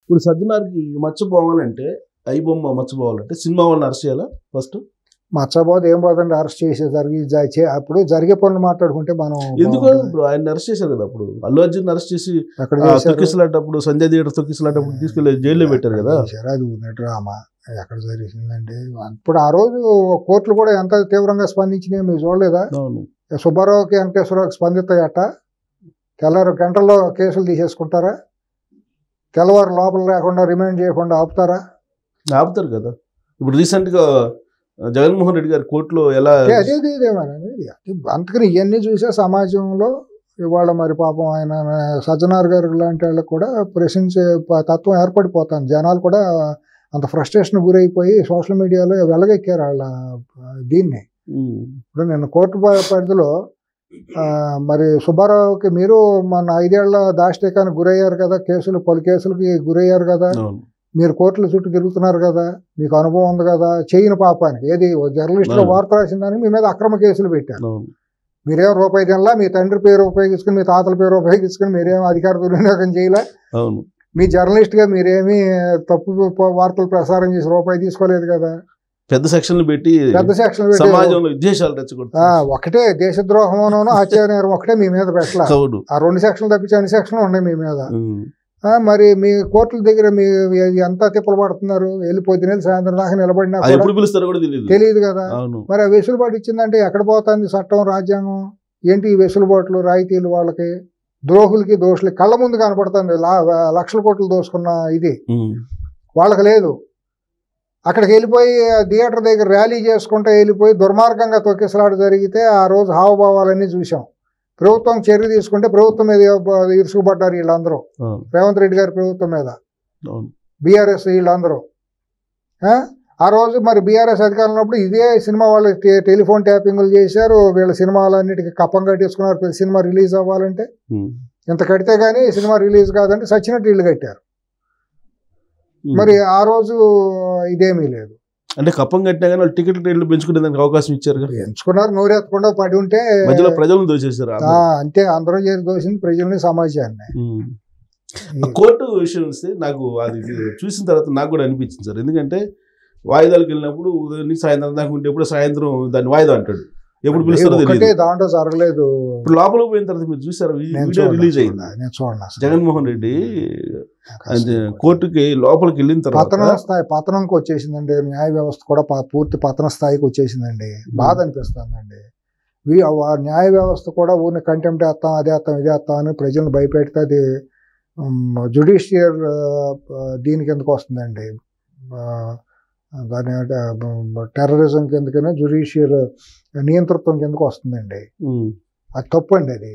ఇప్పుడు సజ్జనార్కి మర్చిపోవాలంటే ఐబొమ్మ మర్చిపోవాలంటే సినిమా వాళ్ళని అరెస్ట్ చేయాలా ఫస్ట్? మర్చిపోతే ఏం పోదండి, అరెస్ట్ చేసే అప్పుడు జరిగే పనులు మాట్లాడుకుంటే మనం ఎందుకు ఇప్పుడు ఆయన అరెస్ట్ చేశారు కదా, అప్పుడు అల్లు అర్జున్ అరెస్ట్ చేసి ఎక్కడ తొక్కిసలాటప్పుడు సంజయ్ థియేటర్ తొక్కిసలాటప్పుడు తీసుకెళ్లి జైల్లో పెట్టారు కదా. అది డ్రామా ఎక్కడ జరిగిందండి. ఇప్పుడు ఆ రోజు కోర్టులు కూడా ఎంత తీవ్రంగా స్పందించినాయి మీరు చూడలేదా? సుబ్బారావుకి వెంకటేశ్వరరావుకి స్పందిస్తాయట. తెల్లారు గంటల్లో కేసులు తీసేసుకుంటారా? తెల్లవారు లోపల లేకుండా రిమైండ్ చేయకుండా ఆపుతారా? ఆపుతారు కదా. ఇప్పుడు రీసెంట్ గా జగన్మోహన్ రెడ్డి గారి కోర్టులో ఎలా అందుకని ఇవన్నీ చూసే సమాజంలో ఇవాళ మరి పాపం ఆయన సజ్జనార్ గారు లాంటి వాళ్ళకి కూడా ప్రశ్నించే తత్వం ఏర్పడిపోతాను. జనాలు కూడా అంత ఫ్రస్ట్రేషన్ గురైపోయి సోషల్ మీడియాలో వెలగెక్కారు వాళ్ళ దీన్ని. ఇప్పుడు నేను కోర్టు పరిధిలో మరి సుబ్బారావుకి మీరు మన 5 ఏళ్ల దాష్టికానికి గురయ్యారు కదా, పలు కేసులకి గురయ్యారు కదా, మీరు కోర్టుల చుట్టూ తిరుగుతున్నారు కదా, మీకు అనుభవం ఉంది కదా, చేయని పాపానికి ఏది జర్నలిస్టులో వార్త రాసిందని మీ మీద అక్రమ కేసులు పెట్టారు. మీరేం రూపాయి తినలా, మీ తండ్రి పేరు ఉపయోగించుకుని మీ తాతల పేరు ఉపయోగించుకుని మీరేం అధికార దుర్వినియోగం చేయలే, మీ జర్నలిస్ట్గా మీరేమీ తప్పు వార్తలు ప్రసారం చేసి రూపాయి తీసుకోలేదు కదా. పెద్ద సెక్షన్లు పెట్టి సమాజంలో విద్వేషాలు రెచ్చగొడతారు. ఒకటే దేశద్రోహంలోనూ హత్యానేరం ఒకటే మీ మీద పెట్టాల. ఆ 2 సెక్షన్లు తప్పించి అన్ని సెక్షన్లు ఉన్నాయి మీ మీద. మరి మీ కోర్టుల దగ్గర మీ ఎంత తిప్పలు పడుతున్నారు? వెళ్ళిపోతే సాయంత్రం దాకా నిలబడినా తెలియదు కదా. మరి ఆ వెసులుబాటు ఇచ్చిందంటే ఎక్కడ పోతుంది చట్టం, రాజ్యాంగం? ఏంటి ఈ వెసులుబాట్లు, రాయితీలు? వాళ్ళకి ద్రోహులకి దోషులకి కళ్ళ ముందు కనపడుతుంది. లక్షల కోట్లు దోసుకున్న ఇది వాళ్ళకి లేదు. అక్కడికి వెళ్ళిపోయి థియేటర్ దగ్గర ర్యాలీ చేసుకుంటూ వెళ్ళిపోయి దుర్మార్గంగా తొక్కిసలాట జరిగితే ఆ రోజు హావభావాలన్నీ చూసాం. ప్రభుత్వం చర్య తీసుకుంటే ప్రభుత్వం మీద ఇరుసుకుపడ్డారు వీళ్ళందరూ. రేవంత్ రెడ్డి గారి ప్రభుత్వం మీద బీఆర్ఎస్ వీళ్ళందరూ. ఆ రోజు మరి బీఆర్ఎస్ అధికారంలో ఉన్నప్పుడు ఇదే సినిమా వాళ్ళు టెలిఫోన్ ట్యాపింగ్లు చేశారు. వీళ్ళ సినిమాలన్నిటికీ కప్పం కట్టేసుకున్నారు. ప్రతి సినిమా రిలీజ్ అవ్వాలంటే ఇంత కడితే కానీ సినిమా రిలీజ్ కాదంటే సచ్చినట్టు ఇల్లు కట్టారు. మరి ఆ రోజు ఇదేమీ లేదు. అంటే కప్పం కట్టినా కానీ వాళ్ళు టికెట్ రేట్లు పెంచుకునే దానికి అవకాశం ఇచ్చారు. పెంచుకున్నారు, నోరెత్తకుండా పడి ఉంటే మధ్యలో ప్రజలను దోచేశారు. అంతే, అందరూ చేరి దోసింది ప్రజల్ని, సమాజాన్ని. కోర్టు విషయం వస్తే నాకు అది చూసిన తర్వాత నాకు కూడా అనిపించింది సార్. ఎందుకంటే వాయిదాలకు వెళ్ళినప్పుడు ఉదయం నుంచి సాయంత్రం దాకా ఉంటే ఎప్పుడు సాయంత్రం దాన్ని వాయిదా అంటాడు, ఎప్పుడు పిలుస్తారో తెలియదు. దాంట్లో జరగలేదు. ఇప్పుడు లోపల పోయిన తర్వాత మీరు చూసారు వీడియో రిలీజ్ అయింది. నేను చూడను. జగన్మోహన్ రెడ్డి కోర్టుకి లోపలికి వెళ్ళిన తర్వాత పతనంకి వచ్చేసిందండి. న్యాయ వ్యవస్థ కూడా పూర్తి పతన స్థాయికి వచ్చేసిందండి. బాధ అనిపిస్తుందండి. న్యాయ వ్యవస్థ కూడా ఊరిని కంటెంప్ట్ వేస్తాం, అది వేస్తాం, ఇది వేస్తాం అని ప్రజలను భయపెడితే అది జుడిషియల్ దీనికి ఎందుకు వస్తుందండి, దాని టెర్రరిజం కిందకైనా జ్యుడిషియల్ నియంతృత్వం కిందకు వస్తుందండి. అది తప్పు అండి. అది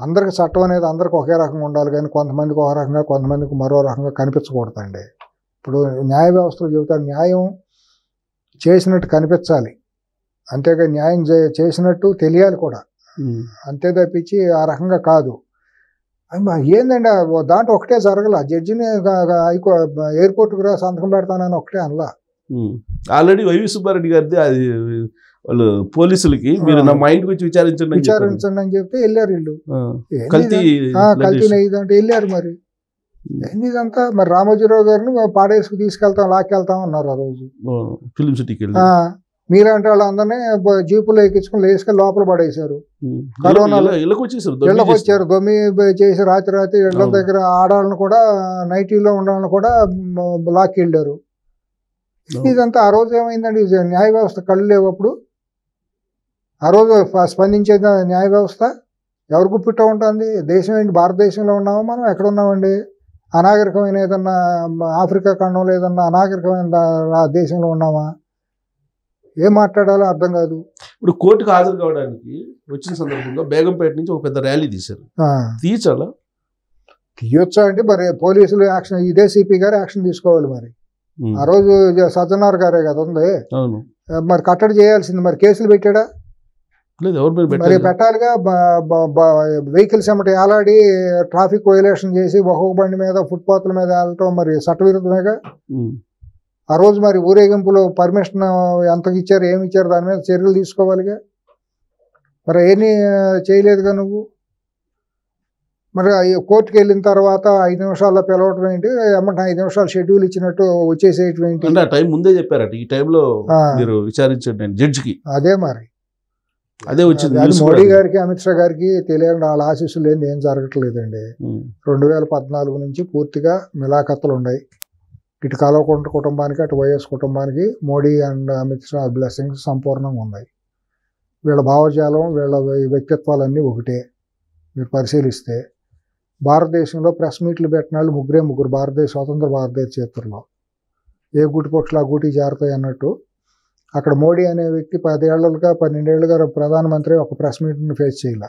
అందరికి చట్టం అనేది అందరికి ఒకే రకంగా ఉండాలి, కానీ కొంతమందికి ఒక రకంగా కొంతమందికి మరో రకంగా కనిపించకూడదండి. ఇప్పుడు న్యాయ వ్యవస్థలో చెబుతారు, న్యాయం చేసినట్టు కనిపించాలి, అంతేగా న్యాయం చేసినట్టు తెలియాలి కూడా, అంతే తప్పించి ఆ రకంగా కాదు. ఏందండి దాంట్లో ఒకటే జరగల. జడ్జిని ఎయిర్పోర్ట్కి రా సంతకం పెడతానని ఒకటే అనలా. ఆల్రెడీ వైవి సుబ్బారెడ్డి గారిది అది వాళ్ళు పోలీసులకి మీరు మా ఇంటికి వచ్చి విచారించండి అని చెప్తే వెళ్ళారు. వీళ్ళు కల్తీ అంటే వెళ్ళారు. మరి ఇదంతా మరి రామోజీరావు గారిని పాడేసుకు లాక్కెళ్తాం అన్నారు ఆ రోజు ఫిలిం సిటీకి. మీరంటే వాళ్ళందరినీ జీపులో ఎక్కించుకుని లేసుకొని లోపల పడేశారు. కరోనాలో ఇళ్ళకి వచ్చారు, దొమ్మి చేసి రాత్రి ఇళ్ళ దగ్గర ఆడాలను కూడా నైటీలో ఉండాలని కూడా లాక్కి వెళ్ళారు. ఇదంతా ఆ రోజు ఏమైందండి? న్యాయ వ్యవస్థ కళ్ళు లేవు అప్పుడు. ఆ రోజు స్పందించే న్యాయ వ్యవస్థ ఎవరు గుప్పిట్ట ఉంటుంది? దేశం ఏంటి, భారతదేశంలో ఉన్నామా మనం? ఎక్కడ ఉన్నామండి? అనాగరికమైన ఏదన్నా ఆఫ్రికా ఖండంలో ఏదన్నా అనాగరికమైన దేశంలో ఉన్నామా? ఏం మాట్లాడాలో అర్థం కాదు. ఇప్పుడు కోర్టుకు హాజరు కావడానికి వచ్చిన సందర్భంగా బేగంపేట నుంచి ఒక పెద్ద ర్యాలీ తీశారు. తీయచ్చా? తీయొచ్చా అంటే మరి పోలీసులు యాక్షన్, ఇదే సిపి గారు యాక్షన్ తీసుకోవాలి. మరి ఆ రోజు సజ్జనార్ గారే కదా ఉంది, మరి కట్టడి చేయాల్సింది. మరి కేసులు పెట్టాడా? మరి పెట్టాలిగా. వెహికల్స్ ఏమంటే ఏలాడి ట్రాఫిక్ వైలేషన్ చేసి ఒక్కొక్క బండి మీద ఫుట్పాత్ల మీద వెళ్ళటం మరి చట్టవిరుద్ధమేగా. ఆ రోజు మరి ఊరేగింపులో పర్మిషన్ ఎంతకి ఇచ్చారు, ఏమి ఇచ్చారు, దాని మీద చర్యలు తీసుకోవాలిగా. మరి ఏమీ చేయలేదుగా నువ్వు. మరి కోర్టుకి వెళ్ళిన తర్వాత 5 నిమిషాల్లో పిలవటం ఏంటి, ఏమంటే 5 నిమిషాలు షెడ్యూల్ ఇచ్చినట్టు వచ్చేసేయటం ఏంటి? అంటే ఆ టైం ముందే చెప్పారట, ఈ టైంలో మీరు విచారించండి జడ్జికి. అదే మరి అదే వచ్చింది. అది మోడీ గారికి అమిత్ షా గారికి తెలియని వాళ్ళ ఆశీస్సులు లేని ఏం జరగట్లేదండి. 2014 నుంచి పూర్తిగా మిలాఖత్తులు ఉన్నాయి. ఇటు కల్వకుంట్ల కుటుంబానికి అటు వైఎస్ కుటుంబానికి మోడీ అండ్ అమిత్ షా బ్లెస్సింగ్స్ సంపూర్ణంగా ఉన్నాయి. వీళ్ళ భావజాలం వీళ్ళ వ్యక్తిత్వాలన్నీ ఒకటే. మీరు పరిశీలిస్తే భారతదేశంలో ప్రెస్ మీట్లు పెట్టిన వాళ్ళు ముగ్గురు భారతదేశ స్వతంత్ర భారతదేశ చరిత్రలో. ఏ గూటి పక్షులు ఆ గూటికి చేరుతాయి అన్నట్టు అక్కడ మోడీ అనే వ్యక్తి 10 ఏళ్లుగా 12 ఏళ్ళుగా ప్రధానమంత్రి ఒక ప్రెస్ మీట్ని ఫేస్ చేయాల.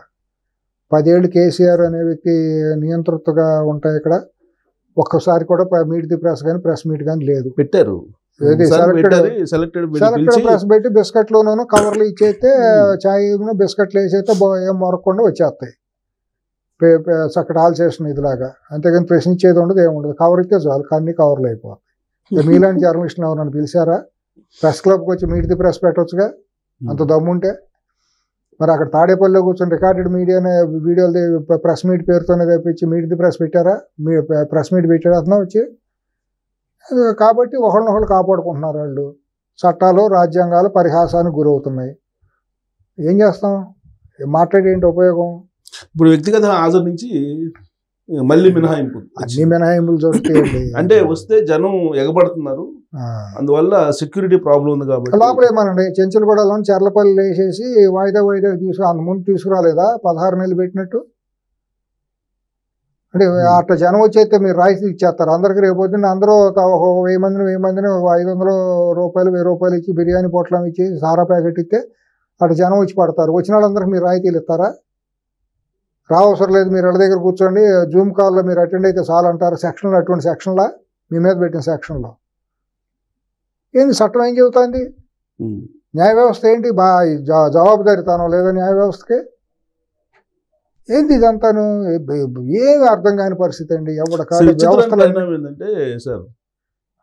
10 ఏళ్ళు కేసీఆర్ అనే వ్యక్తి నియంతృత్వగా ఉంటాయి. ఇక్కడ ఒక్కసారి కూడా మీట్ ది ప్రెస్ కానీ ప్రెస్ మీట్ కానీ లేదు. పెట్టారు సెలెక్టెడ్ ప్రెస్ పెట్టి బిస్కెట్లోనూ కవర్లు ఇచ్చేస్తే చాయ్ బిస్కెట్లు వేసైతే ఏం మొరకుండా వచ్చేస్తాయి. చక్కటి ఆల్సేషన్ ఇదిలాగా. అంతేగాని ప్రశ్నించేది ఉండదు, ఏముండదు. కవర్ ఇస్తే చాలు, అన్ని కవర్లు అయిపోతాయి. మీలాంటి జర్నలిస్టులు ఎవరన్నా పిలిచారా? ప్రెస్ క్లబ్కి వచ్చి మీట్ ది ప్రెస్ పెట్టవచ్చుగా అంత దమ్ముంటే. మరి అక్కడ తాడేపల్లిలో కూర్చొని రికార్డెడ్ మీడియానే వీడియోలు ప్రెస్ మీట్ పేరుతోనే తెప్పించి మీట్ ది ప్రెస్ పెట్టారా? ప్రెస్ మీట్ పెట్టాడు అతను వచ్చి. కాబట్టి ఒకళ్ళనొకళ్ళు కాపాడుకుంటున్నారు వాళ్ళు. చట్టాలు రాజ్యాంగాలు పరిహాసానికి గురవుతున్నాయి. ఏం చేస్తాం? మాట్లాడేంటి ఉపయోగం? ఇప్పుడు వ్యక్తిగత హాజరు నుంచి మళ్ళీ మినహాయింపు, అన్ని మినహాయింపులు జరుగుతాయండి. అంటే వస్తే జనం ఎగబడుతున్నారు, అందువల్ల సెక్యూరిటీ ప్రాబ్లం ఉంది కాబట్టి. లోపల ఏమనండి చెంచులగూడలో చెర్లపల్లి వేసేసి వాయిదా ముందు తీసుకురాలేదా 16 నెలలు పెట్టినట్టు? అంటే అట్లా జనం వచ్చేస్తే మీరు రాయితీ ఇచ్చేస్తారు అందరికి. రేపు పొద్దున్న అందరూ 1000 మందిని 500 రూపాయలు 1000 రూపాయలు ఇచ్చి బిర్యానీ పొట్లం ఇచ్చి సారా ప్యాకెట్ ఇస్తే అటు జనం వచ్చి పడతారు. వచ్చిన వాళ్ళందరికీ మీరు రాయితీలు ఇస్తారా? రావసరం లేదు, మీరు వాళ్ళ దగ్గర కూర్చోండి, జూమ్ కాల్లో మీరు అటెండ్ అయితే చాలు అంటారు. సెక్షన్లో అటువంటి సెక్షన్లా మీ మీద పెట్టిన సెక్షన్లో ఏంది? చట్టం ఏం చెబుతుంది? న్యాయ వ్యవస్థ ఏంటి? జవాబుదారీతనం లేదా న్యాయ వ్యవస్థకి? ఏంటి ఇదంతాను? ఏమి అర్థం కాని పరిస్థితి అండి. ఎవడ వ్యవస్థలు ఏంటంటే సార్,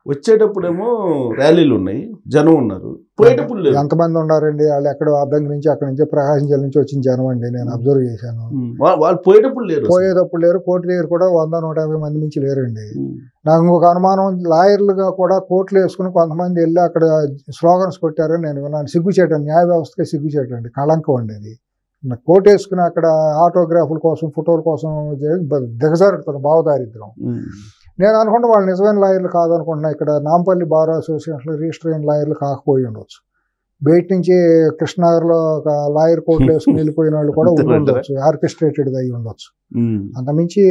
వచ్చేటప్పుడేమో ర్యాలీలు ఉన్నాయి, జనం ఉన్నారు, పోయేటప్పుడు ఎంతమంది ఉన్నారండి? వాళ్ళు ఎక్కడ అద్దం నుంచి అక్కడి నుంచి ప్రకాశం జిల్లా నుంచి వచ్చిన జనం అండి. నేను అబ్జర్వ్ చేశాను. వాళ్ళు పోయేటప్పుడు లేరు. కోర్టు దగ్గర కూడా 100-150 మంది నుంచి లేరండి. నాకు ఇంకొక అనుమానం, లాయర్లుగా కూడా కోర్టులు వేసుకుని కొంతమంది వెళ్ళి అక్కడ స్లోగన్స్ కొట్టారని నేను విన్నాను. సిగ్గుచేయటం, న్యాయ వ్యవస్థకే సిగ్గుచేయటండి, కళంకం అండి అది. కోర్టు వేసుకుని అక్కడ ఆటోగ్రాఫ్ల కోసం ఫోటోల కోసం దిగజారుతున్న భావదారిద్రం. నేను అనుకుంటా వాళ్ళు నిజమైన లాయర్లు కాదనుకుంటున్నా. ఇక్కడ నాంపల్లి బార్ అసోసియేషన్లో రిజిస్టర్ అయిన లాయర్లు కాకపోయి ఉండొచ్చు. బయట నుంచి కృష్ణనగర్లో ఒక లాయర్ కోర్టులు వేసుకుని వెళ్ళిపోయిన వాళ్ళు కూడా ఉండొచ్చు, ఆర్కెస్ట్రేటెడ్ అయి ఉండొచ్చు. అంతమించి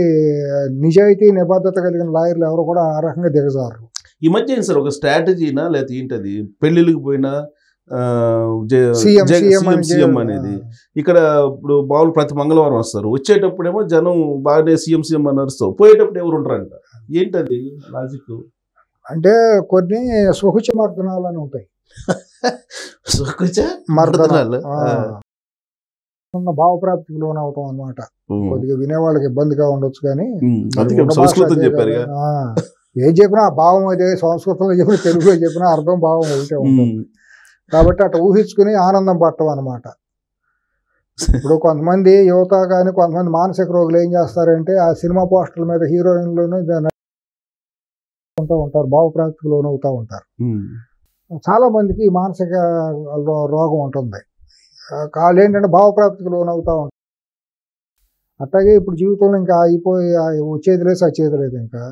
నిజాయితీ నిబద్ధత కలిగిన లాయర్లు ఎవరు కూడా ఆ రకంగా దిగజారు. ఈ మధ్య సార్ ఒక స్ట్రాటజీనా లేకపోతే ఏంటది, పెళ్లిళ్ళకి పోయినా సీఎం అనేది ఇక్కడ ఇప్పుడు బావులు ప్రతి మంగళవారం వస్తారు, వచ్చేటప్పుడేమో జనం బాగానే సీఎం అని అరుస్తావు, పోయేటప్పుడు ఎవరు ఉంటారంట. ఏంటది లాజిక్? అంటే కొన్ని సుహుచ మర్దనాలు అని ఉంటాయి. మర్దనాలు భావప్రాప్తికి లోన్ అవటం అనమాట. కొద్దిగా వినేవాళ్ళకి ఇబ్బందిగా ఉండొచ్చు కానీ సంస్కృతం చెప్పారు. ఏం చెప్పినా ఆ భావం అదే, సంస్కృతంలో చెప్పిన తెలుగులో చెప్పినా అర్థం భావం ఒకటే ఉంటుంది. కాబట్టి అట్లా ఊహించుకుని ఆనందం పట్టం అనమాట. ఇప్పుడు కొంతమంది యువత కానీ కొంతమంది మానసిక రోగులు ఏం చేస్తారంటే ఆ సినిమా పోస్టర్ల మీద హీరోయిన్లోనే ఉంటారు, భావప్రాప్తికి లోన్ అవుతూ ఉంటారు. చాలా మందికి మానసిక రోగం ఉంటుంది. వాళ్ళు ఏంటంటే భావప్రాప్తికి లోన్ అవుతూ ఉంటారు. అట్లాగే ఇప్పుడు జీవితంలో ఇంకా అయిపోయి వచ్చేది లేదు సచ్చేది లేదు ఇంకా.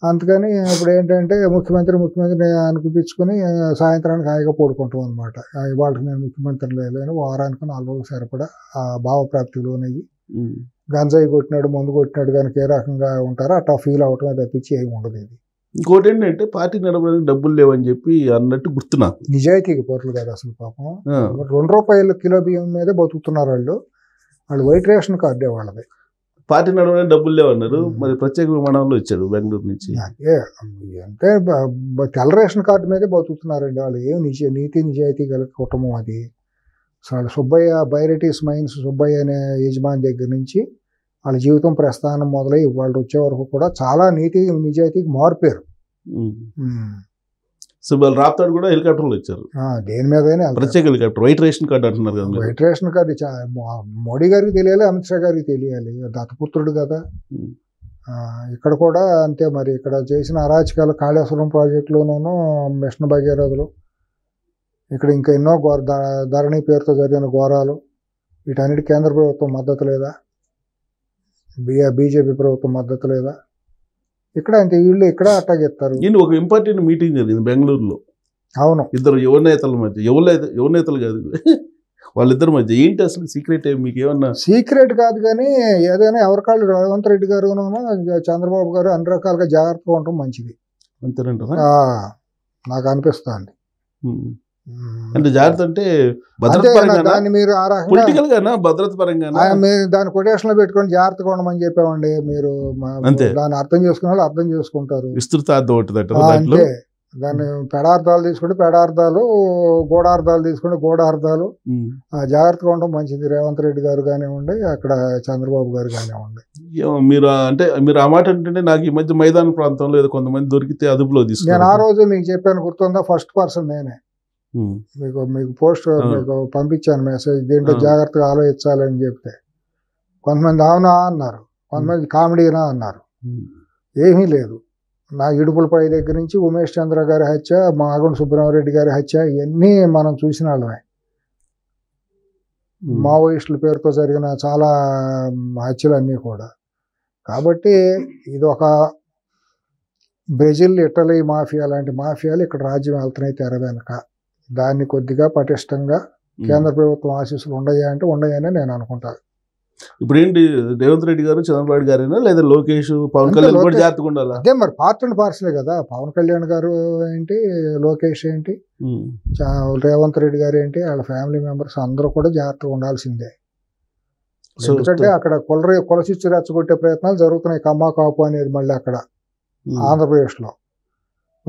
అందుకని ఇప్పుడు ఏంటంటే ముఖ్యమంత్రి అనిపించుకుని సాయంత్రానికి హాయిగా పడుకుంటాం అనమాట. ఇవాళ నేను ముఖ్యమంత్రి లేని వారానికి 4 రోజులు సరిపడా ఆ భావప్రాప్తికి లోనయ్యి గంజాయి కొట్టినాడు మందు కొట్టినాడు కనుక ఏ రకంగా ఉంటారో అట్లా ఫీల్ అవటమే తప్పించి ఏమి ఉండదు. ఇది ఇంకోటి ఏంటంటే పార్టీ నడపడానికి డబ్బులు లేవని చెప్పి అన్నట్టు గుర్తు నాకు. నిజాయితీకి పోట్లు కదా అసలు పాపం. 2 రూపాయలు కిలో బియ్యం మీదే బతుకుతున్నారు వాళ్ళు వైట్ రేషన్ కార్డే వాళ్ళది. పార్టీ నడవడానికి డబ్బులు లేవన్నారు, మరి ప్రత్యేక విమానంలో వచ్చాడు బెంగళూరు నుంచి. అంటే తెల్ల రేషన్ కార్డు మీదే బతుకుతున్నారండి వాళ్ళు. ఏం నీతి నిజాయితీ కలిగి కుటుంబం అది. అసలు సుబ్బయ్య బైరటీస్ మైన్స్ సుబ్బయ్య అనే యజమాని దగ్గర నుంచి వాళ్ళ జీవితం ప్రస్థానం మొదలై వాళ్ళు వచ్చే వరకు కూడా చాలా నీతి నిజాయితీకి మారిపోయారు. సో వాళ్ళు రాప్తాడు కూడా హెలికాప్టర్లు వచ్చారు, దేని మీదైనా ప్రత్యేక హెలికాప్టర్, వైట్ రేషన్ కార్డు అంటున్నారు కదా. వైట్ రేషన్ కార్డు మోడీ గారికి తెలియాలి, అమిత్ షా గారికి తెలియాలి, దత్తపుత్రుడు కదా. ఇక్కడ కూడా అంతే మరి. ఇక్కడ చేసిన అరాచకాలు కాళేశ్వరం ప్రాజెక్టులోనూ మిషన్ భగీరథలు, ఇక్కడ ఇంకా ఎన్నో ధరణి పేరుతో జరిగిన ఘోరాలు, వీటన్నిటి కేంద్ర ప్రభుత్వం మద్దతు లేదా, బీజేపీ ప్రభుత్వం మద్దతు లేదా? ఇక్కడ అంతే, వీళ్ళు ఇక్కడ అట్టాగిస్తారు. ఒక ఇంపార్టెంట్ మీటింగ్ జరిగింది బెంగళూరులో. అవును, ఇద్దరు యువ నేతల మధ్య, యువ నేతలు కాదు వాళ్ళిద్దరి మధ్య. ఏంటి అసలు సీక్రెట్? మీకు ఏమన్నా? సీక్రెట్ కాదు కానీ ఏదైనా ఎవరికాళ్ళు రేవంత్ రెడ్డి గారు చంద్రబాబు గారు అన్ని రకాలుగా జాగ్రత్తగా ఉండటం మంచిది అంతేనంటారా? నాకు అనిపిస్తుంది. అంటే జాగ్రత్త అంటే దాన్ని మీరు ఆ రకంగా భద్రత పరంగా దాన్ని కొటేషన్ లో పెట్టుకొని జాగ్రత్తగా ఉండమని చెప్పామండి. మీరు దాన్ని అర్థం చేసుకునే వాళ్ళు అర్థం చేసుకుంటారు. విస్తృత అంతే. దాన్ని పెడార్థాలు తీసుకుంటే పెడార్థాలు, గూఢార్థాలు తీసుకుంటే గూఢార్థాలు. జాగ్రత్తగా ఉండడం మంచిది. రేవంత్ రెడ్డి గారు కానివ్వండి, అక్కడ చంద్రబాబు గారు కానివ్వండి. మీరు ఆ మాట అంటే నాకు ఈ మధ్య మైదాన ప్రాంతంలో ఏదో కొంతమంది దొరికితే అదుపులో తీసుకుని, నేను ఆ రోజు మీకు చెప్పాను గుర్తుందా, ఫస్ట్ పర్సన్ నేనే మీకు పోస్ట్ మీకు పంపించాను మెసేజ్, దీంట్లో జాగ్రత్తగా ఆలోచించాలని చెప్తే కొంతమంది అవునా అన్నారు, కొంతమంది కామెడీనా అన్నారు. ఏమీ లేదు. నా ఇడుపులపై దగ్గర నుంచి ఉమేష్ చంద్ర గారి హత్య, మాగుంట సుబ్రహ్మరెడ్డి గారి హత్య, ఇవన్నీ మనం చూసిన వాళ్ళమే. మావోయిస్టుల పేరుతో జరిగిన చాలా హత్యలన్నీ కూడా. కాబట్టి ఇది ఒక బ్రెజిల్, ఇటలీ మాఫియా లాంటి మాఫియాలు ఇక్కడ రాజ్యం వెళ్తున్నాయి తెర వెనక. దాన్ని కొద్దిగా పటిష్టంగా కేంద్ర ప్రభుత్వం ఆశీస్సులు ఉండయా అంటే ఉండయని నేను అనుకుంటాను. ఇప్పుడు ఏంటి, రేవంత్ రెడ్డి గారు చంద్రబాబు గారైనా లేదా లోకేష్, పవన్ కళ్యాణ్ కూడా జాగ్రత్తగా ఉండాలి? అదే మరి, పార్ట్ అండ్ పార్సలే కదా. పవన్ కళ్యాణ్ గారు ఏంటి, లోకేష్ ఏంటి, రేవంత్ రెడ్డి గారు ఏంటి, వాళ్ళ ఫ్యామిలీ మెంబర్స్ అందరూ కూడా జాగ్రత్తగా ఉండాల్సిందే. ఎందుకంటే అక్కడ కులచిచ్చు రెచ్చగొట్టే ప్రయత్నాలు జరుగుతున్నాయి. కమ్మా కాపు అనేది మళ్ళీ అక్కడ ఆంధ్రప్రదేశ్లో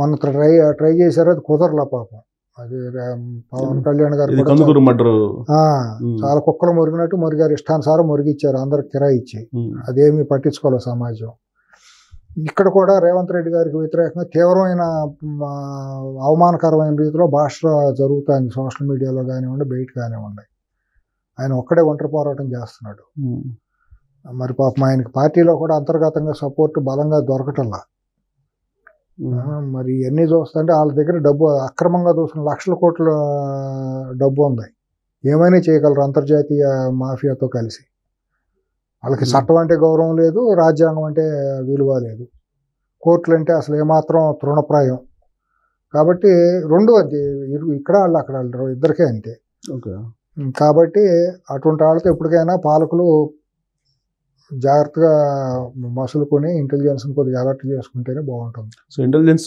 మొన్న ట్రై చేశారు, అది కుదరలా పాపం. అది పవన్ కళ్యాణ్ గారు చాలా కుక్కలు మురిగినట్టు మురిగారు, ఇష్టానుసారం మురిగిచ్చారు అందరికి కిరాయి ఇచ్చి. అదేమీ పట్టించుకోలేదు సమాజం. ఇక్కడ కూడా రేవంత్ రెడ్డి గారికి వ్యతిరేకంగా తీవ్రమైన అవమానకరమైన రీతిలో భాష జరుగుతుంది, సోషల్ మీడియాలో కానివ్వండి, బయట కానివ్వండి. ఆయన ఒక్కడే ఒంటరి పోరాటం చేస్తున్నాడు. మరి పాపం ఆయనకి పార్టీలో కూడా అంతర్గతంగా సపోర్ట్ బలంగా దొరకటల్లా. మరి ఇవన్నీ చూస్తుంటే వాళ్ళ దగ్గర డబ్బు అక్రమంగా దోసుకున్న లక్షల కోట్ల డబ్బు ఉంది. ఏమైనా చేయగలరు అంతర్జాతీయ మాఫియాతో కలిసి. వాళ్ళకి చట్టం అంటే గౌరవం లేదు, రాజ్యాంగం అంటే విలువ లేదు, కోర్టులు అంటే అసలు ఏమాత్రం తృణప్రాయం. కాబట్టి రెండు అంతే, ఇక్కడ వాళ్ళు అక్కడ వాళ్ళు ఇద్దరికే అంతే. కాబట్టి అటువంటి వాళ్ళతో ఎప్పటికైనా పాలకులు జాగ్రత్తగా మసులుకొని ఇంటెలిజెన్స్ కొద్దిగా అలర్ట్ చేసుకుంటేనే బాగుంటుంది. సో ఇంటెలిజెన్స్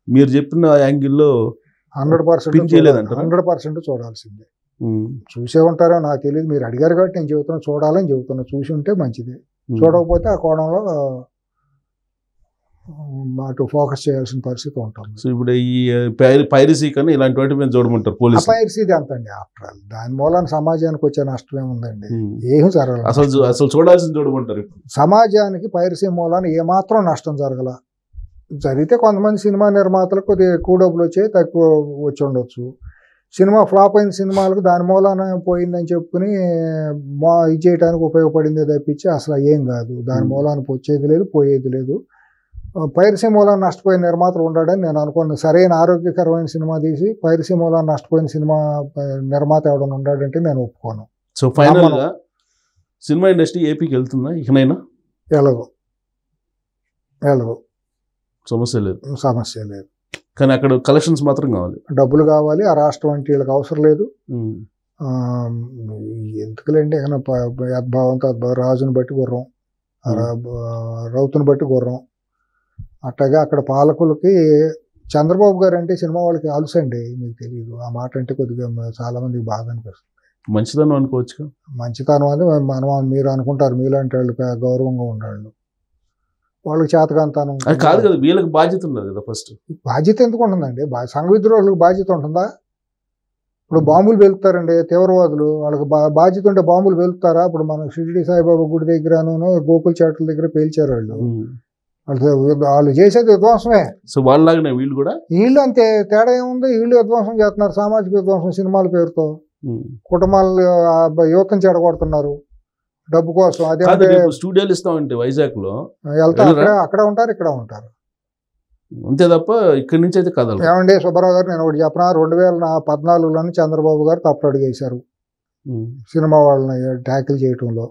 మీరు చెప్పిన యాంగిల్లో 100% చూడాల్సిందే. చూసే ఉంటారో నాకు తెలియదు, మీరు అడిగారు కాబట్టి నేను చెబుతున్నా, చూడాలని చెబుతున్నా. చూసి ఉంటే మంచిది, చూడకపోతే ఆ కోణంలో అటు ఫోకస్ చేయాల్సిన పరిస్థితి ఉంటుంది. సో ఇప్పుడు ఈ పైరసీ కానీ ఇలాంటి వాటి మీద చూడమంటారు పోలీసు? పైరసీది అంతండి. ఆఫ్టర్ ఆల్ దాని మూలాన సమాజానికి వచ్చే నష్టం ఏముందండి? ఏం జరగదు. అసలు చూడాల్సింది చూడమంటారు. సమాజానికి పైరసీ మూలాన ఏమాత్రం నష్టం జరగల. జరిగితే కొంతమంది సినిమా నిర్మాతలకు కొద్దిగా ఎక్కువ డబ్బులు వచ్చాయి, తక్కువ వచ్చి ఉండొచ్చు. సినిమా ఫ్లాప్ అయిన సినిమాలకు దాని మూలాన పోయిందని చెప్పుకుని ఇది చేయడానికి ఉపయోగపడిందే తప్పించి అసలు ఏం కాదు. దాని మూలాన వచ్చేది లేదు, పోయేది లేదు. పైరసీ మూలాన్ని నష్టపోయిన నిర్మాతలు ఉన్నాడని నేను అనుకున్నాను. సరైన ఆరోగ్యకరమైన సినిమా తీసి పైరసీ మూలాన్ని నష్టపోయిన సినిమా నిర్మాత ఎవడన్నా ఉన్నాడంటే నేను ఒప్పుకోను. సో ఫైనల్గా సినిమా ఇండస్ట్రీ ఏపీకి వెళ్తుందా ఇకనైనా? ఎలాగో సమస్య లేదు. కానీ అక్కడ కలెక్షన్స్ మాత్రం కావాలి, డబ్బులు కావాలి. ఆ రాష్ట్రం అంటే వీళ్ళకి అవసరం లేదు. ఎందుకులేండి, ఏమైనా యద్భావంతో రాజుని బట్టి గుర్రం, రౌతుని బట్టి గుర్రం. అట్టగా అక్కడ పాలకులకి చంద్రబాబు గారు అంటే సినిమా వాళ్ళకి అలుసండి. మీకు తెలియదు ఆ మాట అంటే కొద్దిగా చాలా మందికి బాధ అనిపిస్తుంది. మంచితనం అనుకోవచ్చు. మంచితనం అది మనం మీరు అనుకుంటారు, మీలాంటి వాళ్ళు గౌరవంగా ఉండాలి. వాళ్ళకి చేతకాంతాను కాదు కదా, వీళ్ళకి బాధ్యత ఉండదు కదా. ఫస్ట్ బాధ్యత ఎందుకు ఉంటుందండి? సంఘ విద్రోహులకు బాధ్యత ఉంటుందా? ఇప్పుడు బాంబులు వెలుపుతారండి తీవ్రవాదులు, వాళ్ళకి బాధ్యత ఉంటే బాంబులు వెలుపుతారా? ఇప్పుడు మనం షిరిడి సాయిబాబా గుడి దగ్గరను గోకుల్ చాట్ల దగ్గర పేల్చారు వాళ్ళు. వాళ్ళు చేసేది విధ్వంసమే. సో వాళ్ళలాగానే వీళ్ళు కూడా వీళ్ళు అంతే, తేడా ఏముంది, వీళ్ళు విధ్వంసం చేస్తున్నారు, సామాజిక విధ్వంసం సినిమాల పేరుతో కుటుంబాలు యువతను చెడగొడుతున్నారు డబ్బు కోసం. అదే స్టూడియోలు ఇస్తామంటే వైజాగ్ లో వెళ్తా అక్కడ ఉంటారు, ఇక్కడ ఉంటారు, అంతే తప్ప ఇక్కడి నుంచి అయితే కదలు. ఏమండి సుబ్బారావు గారు, నేను ఒకటి చెప్పనా, 2014లోని చంద్రబాబు గారు తప్పుడు అడిగేశారు సినిమా వాళ్ళని ట్యాకిల్ చేయటంలో.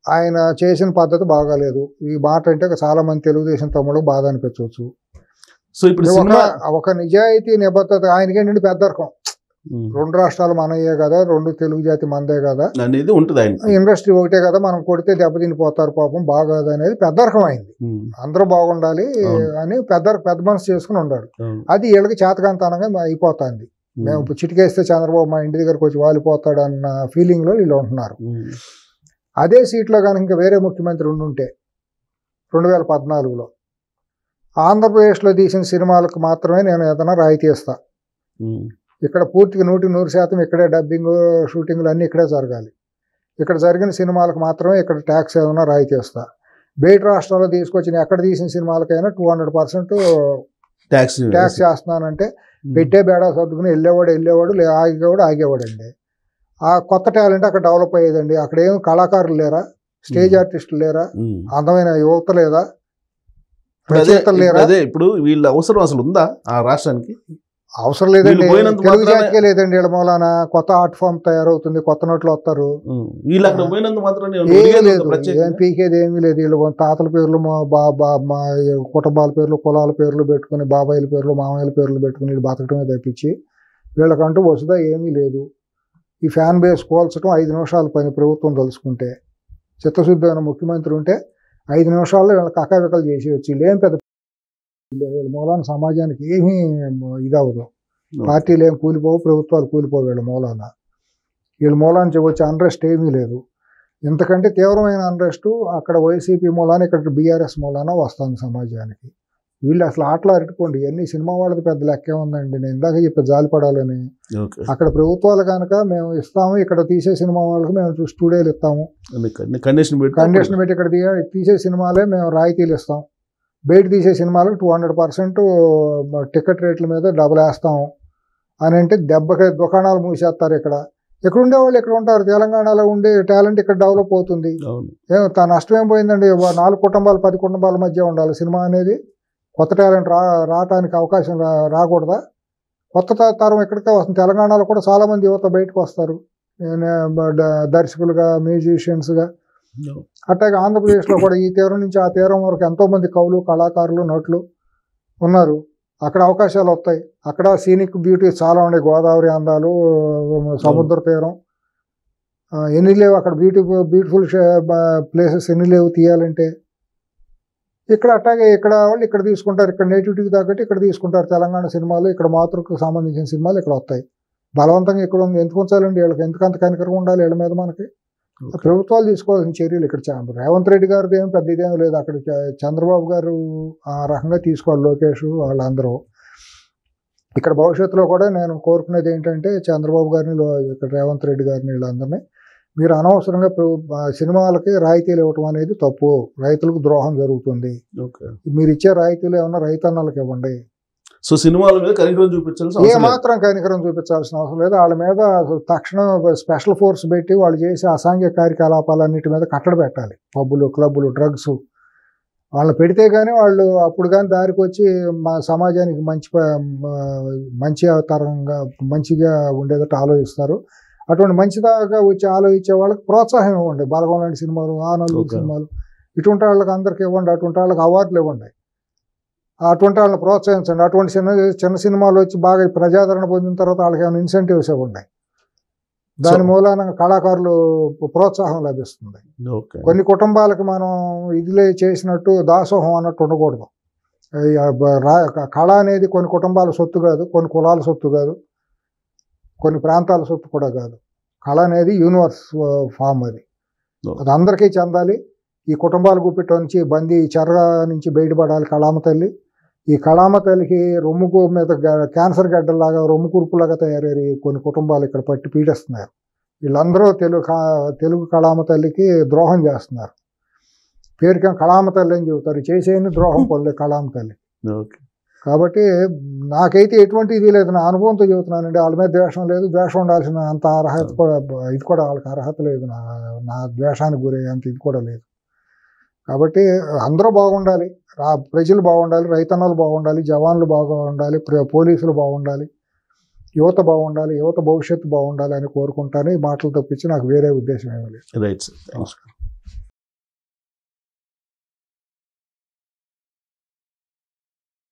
ఆయన చేసిన పద్ధతి బాగాలేదు. ఈ మాట అంటే చాలా మంది తెలుగుదేశం తమ్ముడు బాధ అనిపించవచ్చు. సో ఇప్పుడు ఒక నిజాయితీ నిబద్ధత ఆయనకేంటంటే పెద్దరకం. 2 రాష్ట్రాలు మనయ్యే కదా, 2 తెలుగు జాతి మనదే కదా అనేది ఉంటుంది, ఇండస్ట్రీ ఒకటే కదా, మనం కొడితే దెబ్బతినిపోతారు పాపం, బాగాదు అనేది పెద్దరకం అయింది. అందరూ బాగుండాలి అని పెద్ద మనసు చేసుకుని ఉన్నాడు. అది వీళ్ళకి చేతకాంతనంగా అయిపోతుంది. మేము చిటికేస్తే చంద్రబాబు మా ఇంటి దగ్గరకు వచ్చి వాలిపోతాడు అన్న ఫీలింగ్ లో వీళ్ళు ఉంటున్నారు. అదే సీట్లో కానీ ఇంకా వేరే ముఖ్యమంత్రి ఉండుంటే 2014లో ఆంధ్రప్రదేశ్లో తీసిన సినిమాలకు మాత్రమే నేను ఏదైనా రాయితీ ఇస్తా, ఇక్కడ పూర్తిగా 100% ఇక్కడే డబ్బింగ్ షూటింగ్లు అన్నీ ఇక్కడే జరగాలి, ఇక్కడ జరిగిన సినిమాలకు మాత్రమే ఇక్కడ ట్యాక్స్ ఏదైనా రాయితీ ఇస్తా, బయట రాష్ట్రాల్లో తీసుకొచ్చిన ఎక్కడ తీసిన సినిమాలకైనా 200% ట్యాక్స్ చేస్తున్నానంటే పెట్టే బేడా సర్దుకుని వెళ్ళేవాడు ఆగేవాడు అండి. ఆ కొత్త టాలెంట్ అక్కడ డెవలప్ అయ్యేదండి. అక్కడ ఏం కళాకారులు లేరా, స్టేజ్ ఆర్టిస్టులు లేరా, అందమైన యువత లేదా, రచయితలు లేరా? ఇప్పుడు వీళ్ళ అవసరం అసలు ఉందా ఆ రాష్ట్రానికి? అవసరం లేదండి, తెలుగు జాతికే లేదండి. వీళ్ళ మూలాన కొత్త ఆర్ట్ ఫామ్ తయారవుతుంది, కొత్త నోట్లు వస్తారు, ఏం పీకేది ఏమీ లేదు. వీళ్ళు తాతల పేర్లు, మా కుటుంబాల పేర్లు, కులాల పేర్లు పెట్టుకుని, బాబాయిల పేర్లు, మామయ్యల పేర్లు పెట్టుకుని వీళ్ళు బతకటమే తప్పించి వీళ్ళకంటూ వస్తుందా ఏమీ లేదు. ఈ ఫ్యాన్ బేస్ కోల్చడం 5 నిమిషాల పని ప్రభుత్వం తలుసుకుంటే. చిత్తశుద్ధి అయిన ముఖ్యమంత్రి ఉంటే 5 నిమిషాల్లో వీళ్ళకి అకావికలు చేసి వచ్చి వీళ్ళేం పెద్ద వీళ్ళ మూలాన సమాజానికి ఏమీ ఇదవదు. పార్టీలు ఏం కూలిపోవు, ప్రభుత్వాలు కూలిపోవు వీళ్ళ మూలాన. వీళ్ళ మూలాన వచ్చే అన్రెస్ట్ ఏమీ లేదు. ఇంతకంటే తీవ్రమైన అన్రెస్ట్ అక్కడ వైసీపీ మూలాన, ఇక్కడ బీఆర్ఎస్ మూలాన వస్తుంది సమాజానికి. వీళ్ళు అసలు ఆటలు అరటుకోండి, ఇవన్నీ సినిమా వాళ్ళకి పెద్ద లెక్కే ఉందండి. నేను ఇందాక చెప్పి జాలిపడాలని, అక్కడ ప్రభుత్వాలు కనుక మేము ఇస్తాము, ఇక్కడ తీసే సినిమా వాళ్ళకి మేము స్టూడియోలు ఇస్తాము, కండిషన్ పెట్టి ఇక్కడ తీసే సినిమాలే మేము రాయితీలు ఇస్తాం, బయట తీసే సినిమాలకు 200% టికెట్ రేట్ల మీద డబ్బులు వేస్తాము అని అంటే దెబ్బకి దుకాణాలు మూసేస్తారు. ఇక్కడ ఉండేవాళ్ళు ఇక్కడ ఉంటారు, తెలంగాణలో ఉండే టాలెంట్ ఇక్కడ డెవలప్ అవుతుంది. తన నష్టం ఏం పోయిందండి? 4 కుటుంబాలు 10 కుటుంబాల మధ్య ఉండాలి సినిమా అనేది. కొత్త టాలెంట్ రావటానికి అవకాశం రాకూడదా? కొత్త తరం ఎక్కడికే వస్తుంది. తెలంగాణలో కూడా చాలామంది యువత బయటకు వస్తారు దర్శకులుగా, మ్యూజిషియన్స్గా. అట్లాగే ఆంధ్రప్రదేశ్లో కూడా ఈ తీరం నుంచి ఆ తీరం వరకు ఎంతోమంది కవులు, కళాకారులు, నటులు ఉన్నారు. అక్కడ అవకాశాలు వస్తాయి. అక్కడ సీనిక్ బ్యూటీ చాలా ఉన్నాయి, గోదావరి అందాలు, సముద్ర తీరం ఎన్ని లేవు అక్కడ, బ్యూటిఫుల్ ప్లేసెస్ ఎన్ని లేవు తీయాలంటే. ఇక్కడ అట్లాగే ఇక్కడ వాళ్ళు ఇక్కడ తీసుకుంటారు, ఇక్కడ నేటివిటీకి తగ్గట్టు ఇక్కడ తీసుకుంటారు. తెలంగాణ సినిమాలు, ఇక్కడ మాతృకు సంబంధించిన సినిమాలు ఇక్కడ వస్తాయి. బలవంతంగా ఇక్కడ ఉంది ఎందుకు ఉంచాలండి? వీళ్ళకి ఎందుకంత కనికరం ఉండాలి వీళ్ళ మీద? మనకి ప్రభుత్వాలు తీసుకోవాల్సిన చర్యలు ఇక్కడ రేవంత్ రెడ్డి గారిది ఏం పెద్ద ఇదేం లేదు. అక్కడ చంద్రబాబు గారు ఆ రకంగా తీసుకోవాలి, లోకేష్ వాళ్ళందరూ. ఇక్కడ భవిష్యత్తులో కూడా నేను కోరుకునేది ఏంటంటే చంద్రబాబు గారిని, ఇక్కడ రేవంత్ రెడ్డి గారిని, వీళ్ళందరినీ మీరు అనవసరంగా సినిమాలకి రాయితీలు ఇవ్వటం అనేది తప్పు, రైతులకు ద్రోహం జరుగుతుంది. మీరు ఇచ్చే రాయితీలు ఏమన్నా రైతన్నలకు ఇవ్వండి. సో సినిమాల మీద కనికరం చూపించాల్సిన ఏ మాత్రం కనికరం చూపించాల్సిన అవసరం లేదు. వాళ్ళ మీద తక్షణం స్పెషల్ ఫోర్స్ పెట్టి వాళ్ళు చేసే అసాంఘిక కార్యకలాపాలన్నిటి మీద కట్టడి పెట్టాలి. పబ్బులు, క్లబ్బులు, డ్రగ్స్ వాళ్ళని పెడితే కానీ వాళ్ళు అప్పుడు కానీ దారికి వచ్చి మా సమాజానికి మంచి తరంగా మంచిగా ఉండేటట్టు ఆలోచిస్తారు. అటువంటి మంచిదాకా వచ్చి ఆలోచించే వాళ్ళకి ప్రోత్సాహం ఇవ్వండి. బలగం లాంటి సినిమాలు, ఆనంద్ సినిమాలు, ఇటువంటి వాళ్ళకి అందరికి ఇవ్వండి. అటువంటి వాళ్ళకి అవార్డులు ఇవ్వండి. అటువంటి వాళ్ళని ప్రోత్సహించండి. అటువంటి చిన్న సినిమాలు వచ్చి బాగా ప్రజాదరణ పొందిన తర్వాత వాళ్ళకి ఏమైనా ఇన్సెంటివ్స్ ఇవ్వండి. దాని మూలాన కళాకారులు ప్రోత్సాహం లభిస్తుంది. కొన్ని కుటుంబాలకు మనం ఇదిలే చేసినట్టు దాసోహం అన్నట్టు ఉండకూడదు. కళ అనేది కొన్ని కుటుంబాల సొత్తు కాదు, కొన్ని కులాల సొత్తు కాదు, కొన్ని ప్రాంతాల సొత్తు కూడా కాదు. కళ అనేది యూనివర్స్ ఫామ్, అది అందరికీ చెందాలి. ఈ కుటుంబాల గుప్పిట నుంచి బందీ చెర నుంచి బయటపడాలి కళామ తల్లి. ఈ కళామ తల్లికి రొమ్ముకు మీద క్యాన్సర్ గడ్డలాగా, రొమ్ము కురుపులాగా తయారయ్యి కొన్ని కుటుంబాలు ఇక్కడ పట్టి పీడిస్తున్నారు. వీళ్ళందరూ తెలుగు కళామ తల్లికి ద్రోహం చేస్తున్నారు. పేరుకేం కళామ తల్లి అని చెబుతారు, చేసేయని ద్రోహం పొందే కళామ తల్లి. కాబట్టి నాకైతే ఎటువంటి ఇది లేదు, నా అనుభవంతో చెబుతున్నానండి. వాళ్ళ మీద ద్వేషం లేదు, ద్వేషం ఉండాల్సిన అంత అర్హత కూడా ఇది కూడా వాళ్ళకి అర్హత లేదు, నా ద్వేషానికి గురయ్యేంత ఇది కూడా లేదు. కాబట్టి అందరూ బాగుండాలి, ప్రజలు బాగుండాలి, రైతన్నలు బాగుండాలి, జవాన్లు బాగుండాలి, పోలీసులు బాగుండాలి, యువత బాగుండాలి, యువత భవిష్యత్తు బాగుండాలి అని కోరుకుంటాను. ఈ మాటలు తప్పించి నాకు వేరే ఉద్దేశం ఏమీ లేదు. Right sir.